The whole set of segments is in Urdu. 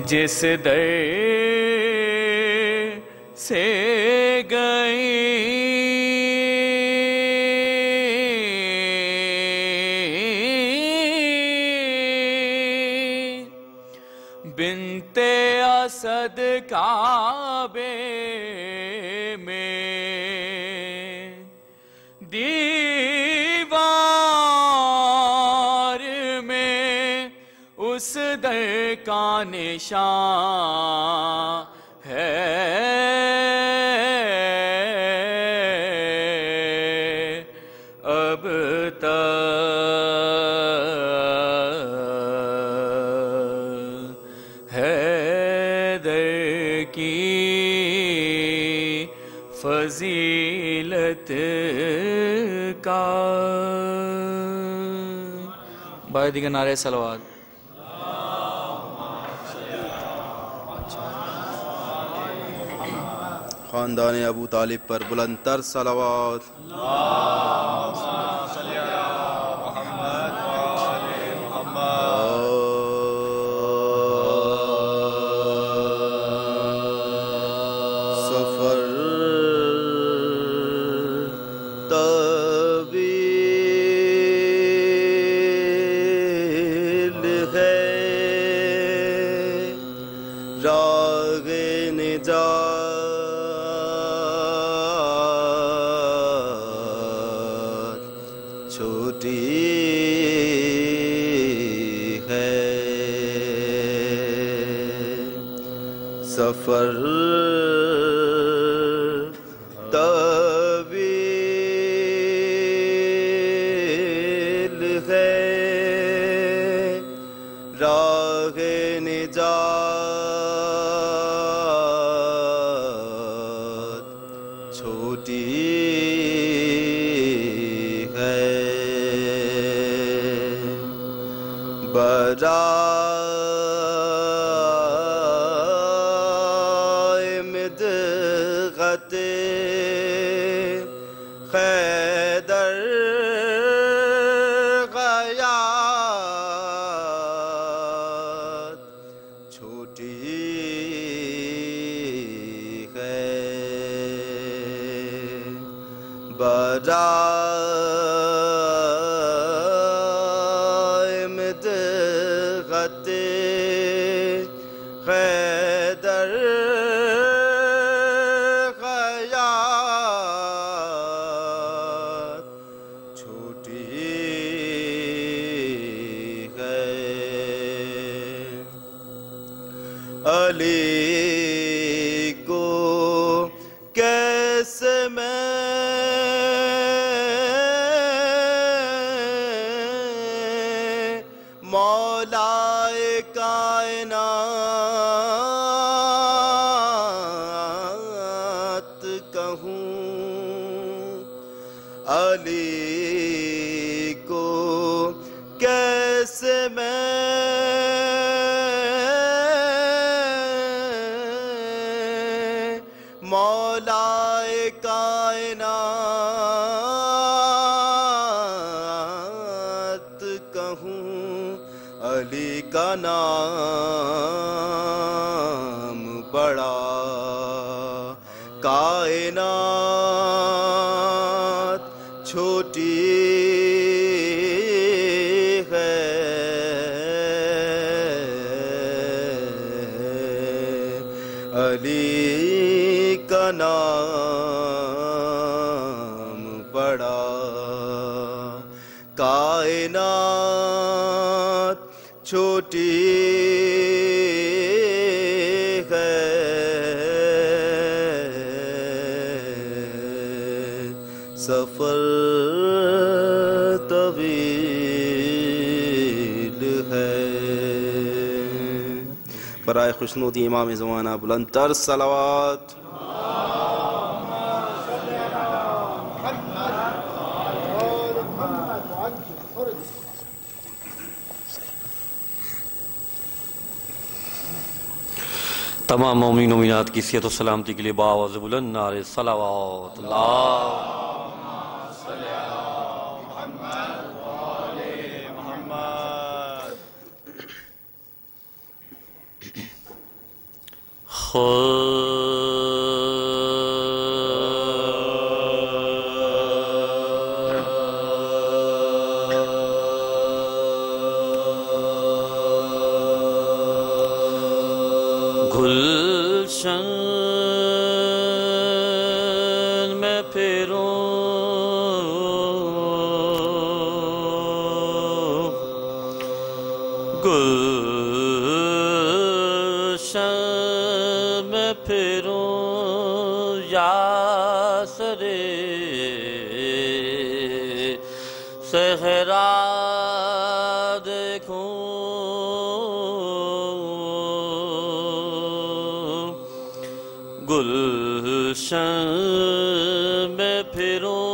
جس در سے گئی بنت اسد کعبے میں دیوار میں اس در کا نشان ہے اب تک حیدر کی فضیلت کا بار دیگر نعرہ صلوات خاندان ابو طالب پر بلند تر صلوات سفر طویل ہے راہ نجات چھوٹی ہے سفر طویل ہے راہ نجات چھوٹی ہے برائے مدغت حیدر غیات چھوٹی ہے برائے مدغت حیدر غیات چھوٹی ہے علی کو کیسے میں مولا کائنات کہوں، علی کو کیسے میں مولا کائنات کہوں، علی کا نام بڑا، کائنات چھوٹی ہے، علی کا نام بڑا، کائنات چھوٹی ہے، سفر طویل ہے۔ برائے خوشنودی امام زمانہ بلند تر صلوات۔ تمام مومنین و مومنات کی صحت و سلامتی کے لیے بآواز بلند نعرے صلوات۔ اللہم صلی علی محمد و آل محمد۔ گلشن میں پھروں گلشن میں پھروں یا سرے صحرا دیکھوں، گلشن میں پھروں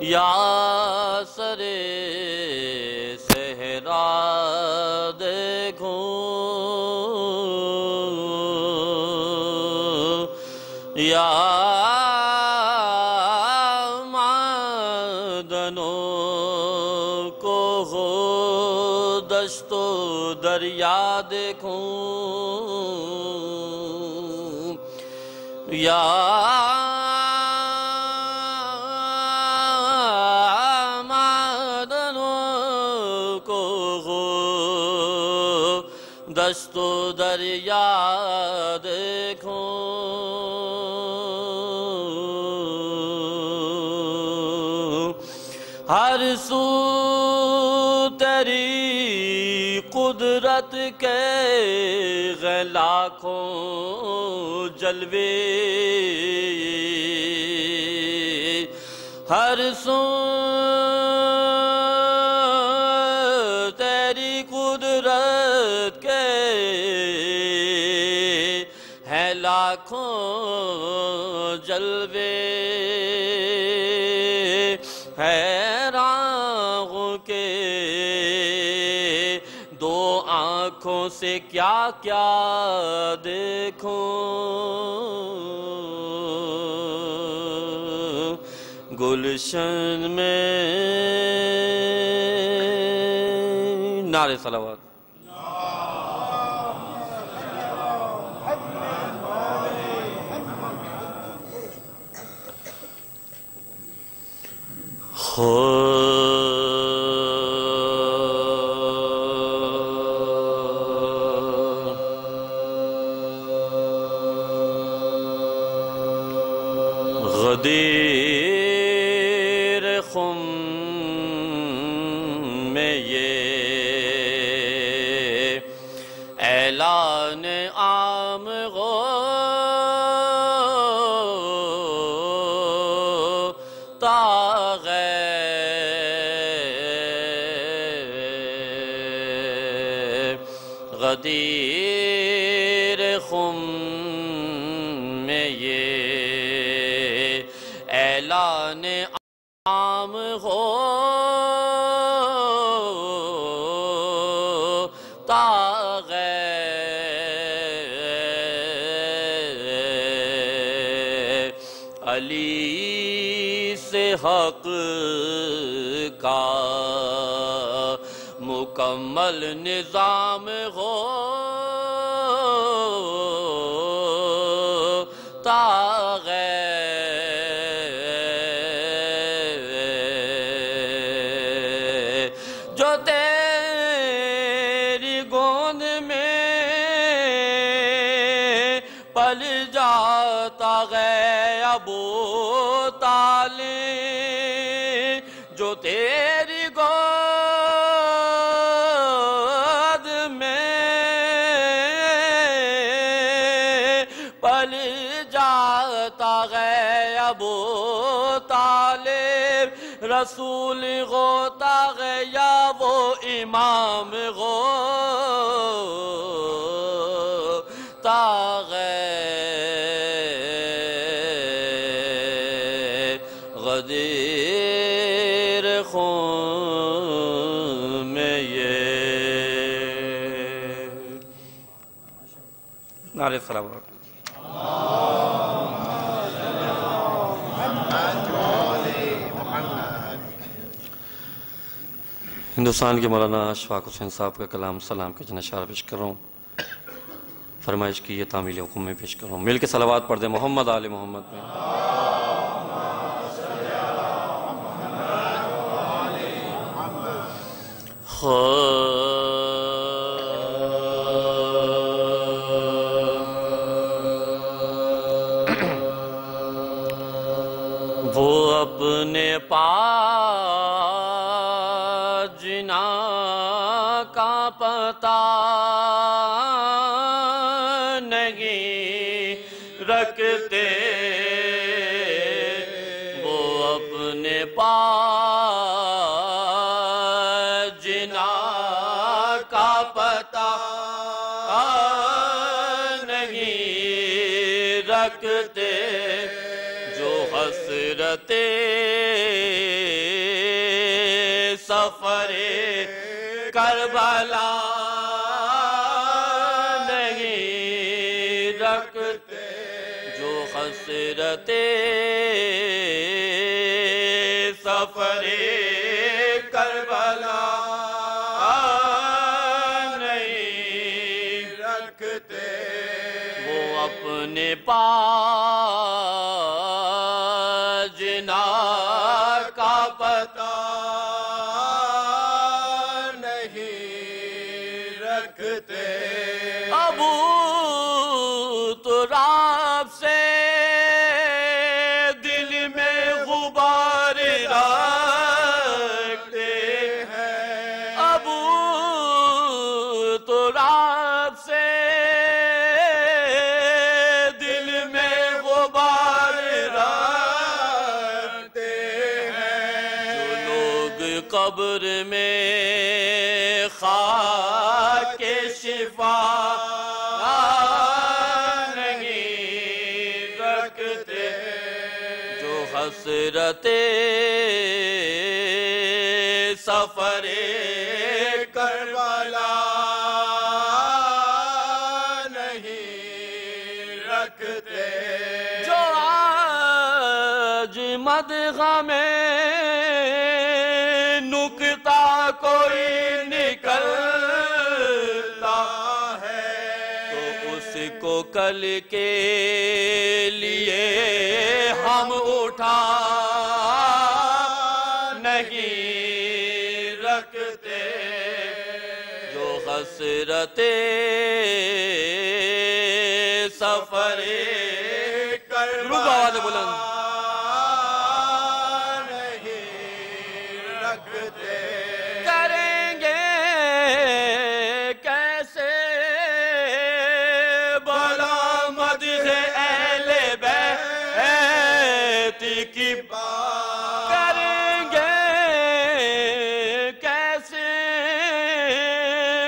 یا سرے صحرا دیکھوں، یا معدنوں کو ہو دشت و دریا دیکھوں، یا معدنوں کو ہو دشت و دریا دیکھوں، ہر سو تیری قدرت کے لاکھوں جلوے، ہر سو تیری قدرت کے ہیں لاکھوں جلوے، حیران ہوں کہ دو آنکھوں سے کیا کیا دیکھوں، گلشن میں نعرے صلوات۔ غدیر خم میں یہ اے اعلان عام غدیر خم میں یہ اعلان عام ہوتا علی سے حق کا مکمل نظام ہوتا جو تیری گود میں پل جاتا ابو طالب جو تیری گود میں پل جاتا ابو طالب رسول ہوتا یا وہ امام ہوتا غدیر خون میں یہ نعرہ صلوات ہندوستان کے مولانا اشفاق حسین صاحب کا کلام سلام کے جن اشعار پیش کر رہا ہوں فرمائش کی یہ تعمیل حکم میں پیش کر رہا ہوں مل کے صلوات پڑھ دیں محمد آل محمد میں وہ اپنے جنا کا پتہ نہیں رکھتے وہ اپنے جنا کا پتہ نہیں رکھتے جو حسرت سفر کربلا نہیں رکھتے جو حسرت سفر کربلا نہیں رکھتے وہ اپنے جنا کا پتہ ابو تراب سے دل میں غبار رکھتے ہیں ابو تراب سے دل میں غبار رکھتے ہیں جو لوگ قبر میں خاک کے شفا نہیں رکھتے جو حسرت سفر کربلا نہیں رکھتے جو آج مدغہ میں نکتہ کوئی نکلتا ہے تو اس کو کل کے لیے ہم اٹھا نہیں رکھتے جو حسرت سفر کربلا بلند کریں گے کیسے بات کریں گے کیسے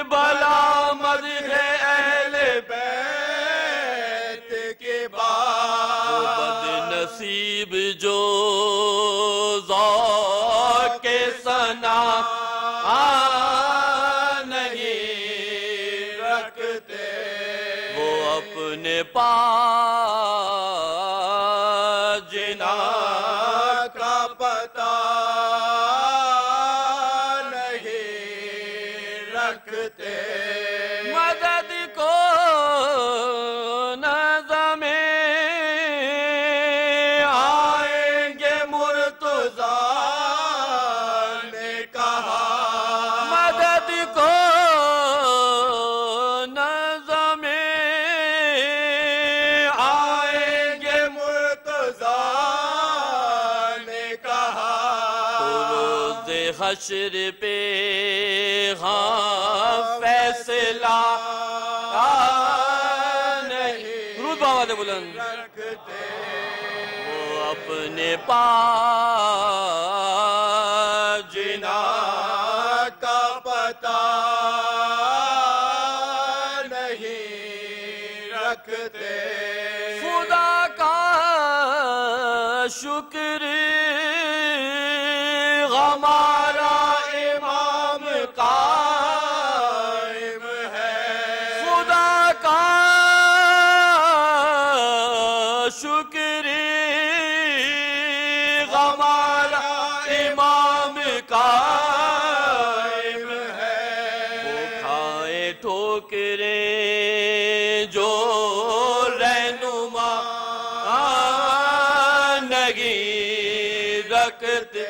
بلا مدح اہل بیت کے وہ بعد بد نصیب جو ذوق ثنا نہیں رکھتے وہ اپنے پاس جنا کا پتہ نہیں رکھتے مدد کو نظم آئیں گے مرتضیٰ نے کہا مدد کو نظم آئیں گے مرتضیٰ نے کہا روز حشر پہ ہاں فیصلہ نہیں درود بآواز بلند رکھتے وہ اپنے پاس جنا کا پتہ نہیں رکھتے خدا کا شکر ہمارا امام قائم ہے خدا کا شکر ہمارا امام قائم ہے وہ کھائے ٹھوکریں جو رہنما نہیں رکھتے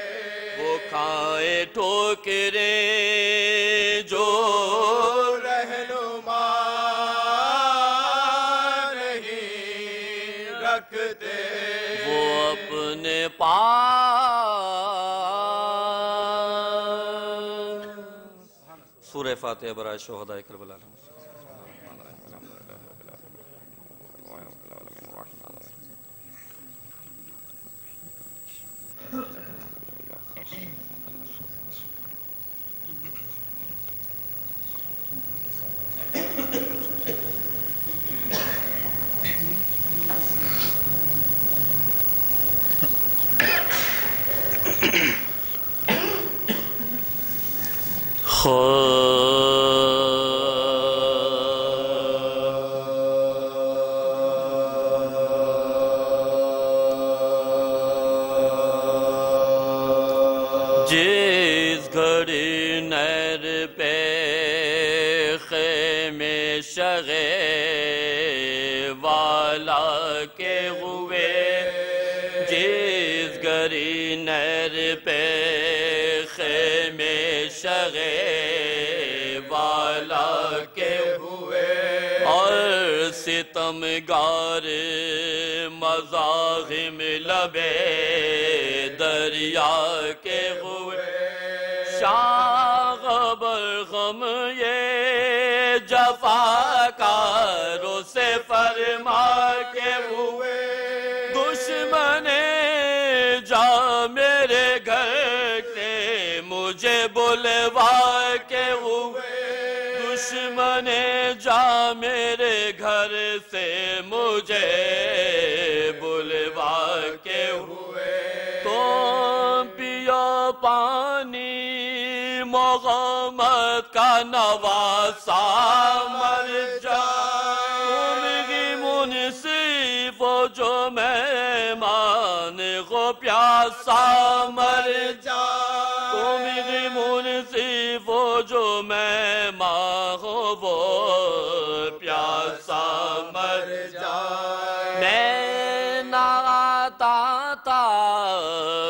وہ کھائے ٹھوکریں جو رہنما نہیں رکھتے وہ اپنے پاس سورہ فاتحہ برائے شہدائے کربلا جس گھڑی نہر پہ خیمے شغے والا کے ہوئے جس گھڑی نہر پہ خیمے شغے والا کے ہوئے اور ستمگار مزاحم لبے دریا کے ہوئے شاہ برغم یہ جفاکاروں سے فرما کے ہوئے دشمن جا میرے گھر کے مجھے بلوا کے ہوئے دشمن جا میرے گھر سے مجھے بلوا کے ہوئے تو پیا پانی محمد کا نواسا مر جا تم کی منصف ہو جو مہمان کو پیاسا مر جا تم کی منصف ہو جو مہمان ہو وہ پیاسا مر جائے میں ناتا تا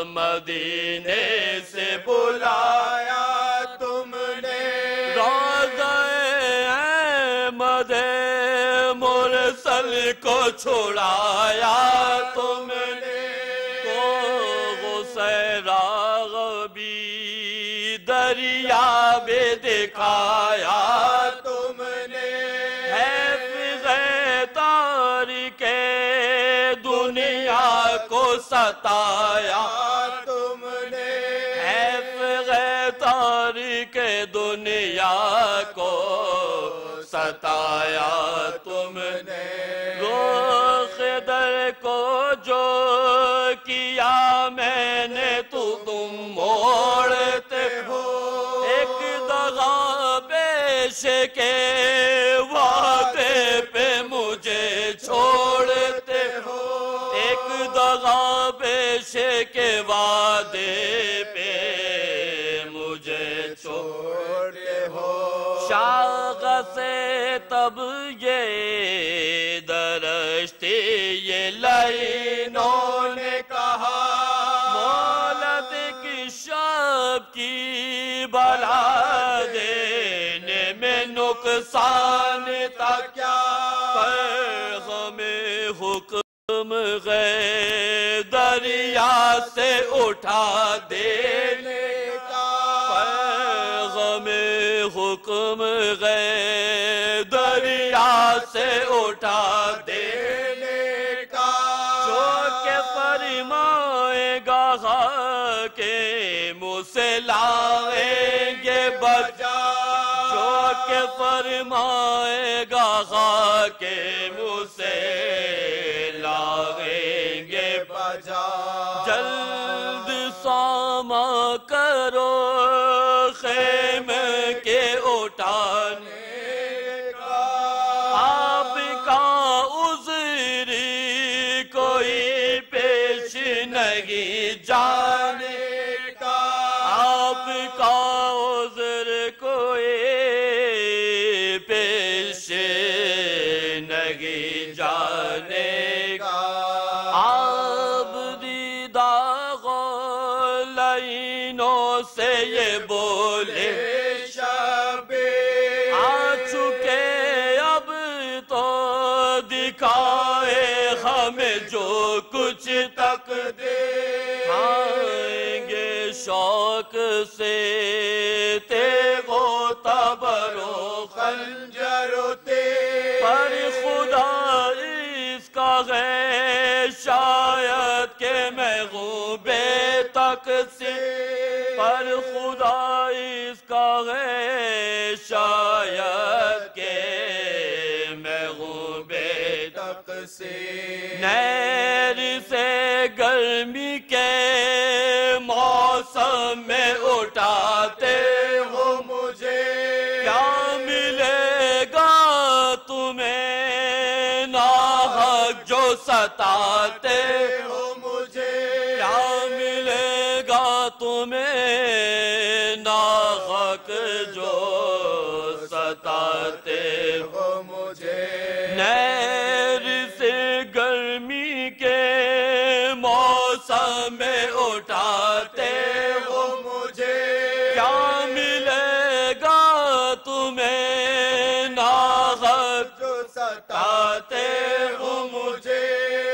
مدینے سے بلایا تم نے روضہ احمد مرسل کو چھڑایا تم نے کو غصیراغبی دریا میں دکھایا تم نے حفظ تاریخ دنیا کو ستایا تم نے تاریخ دنیا کو ستایا تم نے روخ در کو جو کیا میں نے تو تم موڑتے ہو ایک دغا پیش کے وعدے پہ مجھے چھوڑتے ہو ایک دغا پیش کے وعدے پہ مجھے چھوڑتے ہو شاغ سے تب یہ درشتی یہ لائنوں نے کہا مولد کی شب کی بلا دینے میں نقصان تھا کیا پیغام حکم غیر دریا سے اٹھا دینے کا پیغام حکم غیر دریا سے اٹھا دینے کا جو کہ فرمائے گا کہ منہ سے لائیں گے بجا جو کہ فرمائے گا کہ منہ سے لائیں گے بجا جلد ساما کرو خیمے کے اٹھانے کا آپ کا عذر کوئی پیش نہیں جانے کا آپ کا عذر کوئی پیش نہیں جانے کا آپ دیدہ لائنوں سے یہ بولے شب آ چکے اب تو دکھائے ہمیں جو کچھ تک دے آئیں گے شوق سے تیغ و تبر و خنجر پر خدا اس کا ہے شاید کہ میں غوبے تک سے پر خدا اس کا ہے شاید کہ میں غوبے تک سے نیر سے گرمی کے موسم میں اٹھاتے ہو مجھے کیا ملے گا تمہیں ناحق جو ستاتے ہو مجھے کیا ملے گا تمہیں ناحق جو ستاتے ہو مجھے نیر سے گرمی کے موسم میں اٹھاتے ہو مجھے کیا ملے گا تمہیں ناحق جو ستاتے ہو مجھے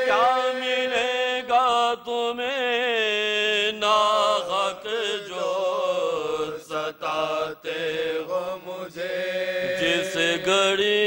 کیا ملے گا تمہیں ناحق جو ستاتے ہو مجھے جس گھڑی